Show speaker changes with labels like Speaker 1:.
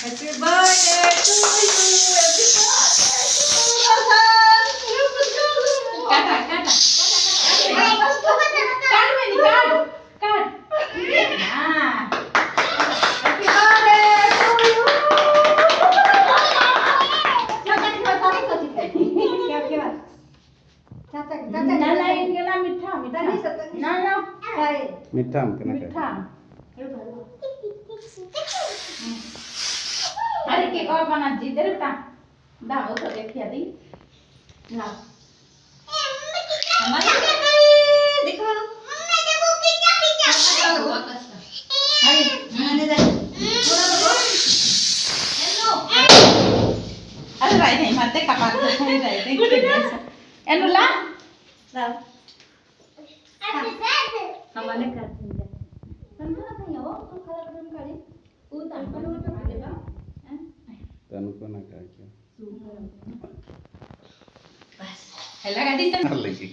Speaker 1: Happy birthday to you. Happy birthday to you. काटा काटा काट मैंने काट हाँ Happy birthday to you. ना ना इनकेला मीठा मीठा ना ना
Speaker 2: मिठा हमके ना
Speaker 1: मीठा अरे केक और बना जी दे बेटा दाओ तो देखिए दी ना हमारे देखो अरे मैंने दे अरे राई नहीं मत कपाल पे नहीं राई देख एनु ला हमारे कर दिया तनको ना खाइयो तू खाला तुम खाली ऊ तनको ना खालेगा हैं
Speaker 2: तनको ना खा के
Speaker 1: बस हेला गाड़ी तन
Speaker 2: लेके